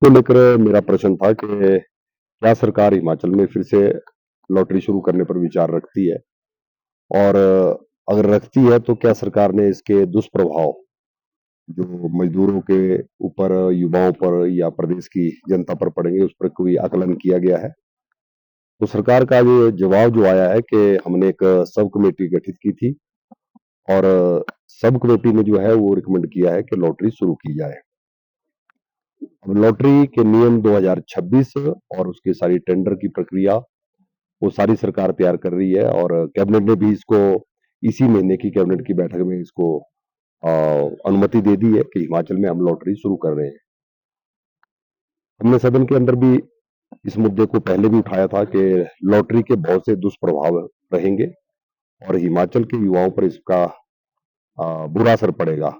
को लेकर मेरा प्रश्न था कि क्या सरकार हिमाचल में फिर से लॉटरी शुरू करने पर विचार रखती है? और अगर रखती है तो क्या सरकार ने इसके दुष्प्रभाव जो मजदूरों के ऊपर, युवाओं पर या प्रदेश की जनता पर पड़ेंगे, उस पर कोई आकलन किया गया है? तो सरकार का ये जवाब जो आया है कि हमने एक सब कमेटी गठित की थी और सब कमेटी ने जो है वो रिकमेंड किया है कि लॉटरी शुरू की जाए। अब लॉटरी के नियम 2026 और उसकी सारी टेंडर की प्रक्रिया वो सारी सरकार तैयार कर रही है और कैबिनेट ने भी इसको इसी महीने की कैबिनेट की बैठक में इसको अनुमति दे दी है कि हिमाचल में हम लॉटरी शुरू कर रहे हैं। हमने सदन के अंदर भी इस मुद्दे को पहले भी उठाया था कि लॉटरी के बहुत से दुष्प्रभाव रहेंगे और हिमाचल के युवाओं पर इसका बुरा असर पड़ेगा।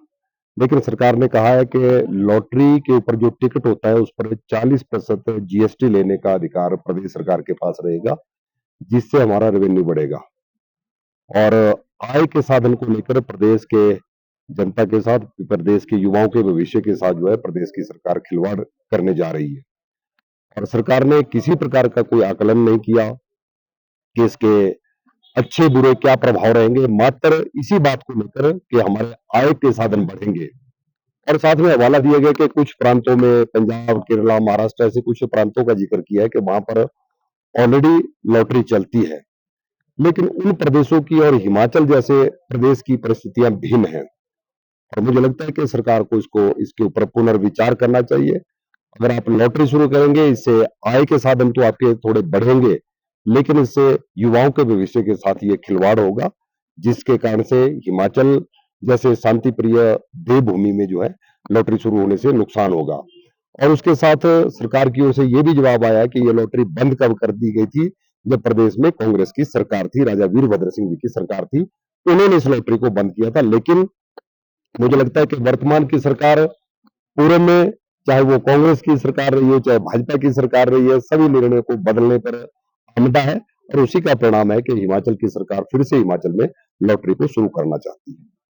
लेकिन सरकार ने कहा है कि लॉटरी के ऊपर जो टिकट होता है उस पर 40% जीएसटी लेने का अधिकार प्रदेश सरकार के पास रहेगा, जिससे हमारा रेवेन्यू बढ़ेगा। और आय के साधन को लेकर प्रदेश के जनता के साथ, प्रदेश के युवाओं के भविष्य के साथ जो है प्रदेश की सरकार खिलवाड़ करने जा रही है। और सरकार ने किसी प्रकार का कोई आकलन नहीं किया कि इसके अच्छे बुरे क्या प्रभाव रहेंगे, मात्र इसी बात को लेकर कि हमारे आय के साधन बढ़ेंगे। और साथ में हवाला दिया गया कि कुछ प्रांतों में पंजाब, केरला, महाराष्ट्र ऐसे कुछ प्रांतों का जिक्र किया है कि वहां पर ऑलरेडी लॉटरी चलती है। लेकिन उन प्रदेशों की और हिमाचल जैसे प्रदेश की परिस्थितियां भिन्न हैं और मुझे लगता है कि सरकार को इसको इसके ऊपर पुनर्विचार करना चाहिए। अगर आप लॉटरी शुरू करेंगे, इससे आय के साधन तो आपके थोड़े बढ़ेंगे, लेकिन इससे युवाओं के भविष्य के साथ ये खिलवाड़ होगा, जिसके कारण से हिमाचल जैसे शांति प्रिय देवभूमि में जो है लॉटरी शुरू होने से नुकसान होगा। और उसके साथ सरकार की ओर से ये भी जवाब आया कि ये लॉटरी बंद कब कर दी गई थी, जब प्रदेश में कांग्रेस की सरकार थी, राजा वीरभद्र सिंह जी की सरकार थी, उन्होंने इस लॉटरी को बंद किया था। लेकिन मुझे लगता है कि वर्तमान की सरकार पूरे में, चाहे वो कांग्रेस की सरकार रही हो, चाहे भाजपा की सरकार रही है, सभी निर्णय को बदलने पर आमदा है और उसी का परिणाम है कि हिमाचल की सरकार फिर से हिमाचल में लॉटरी को शुरू करना चाहती है।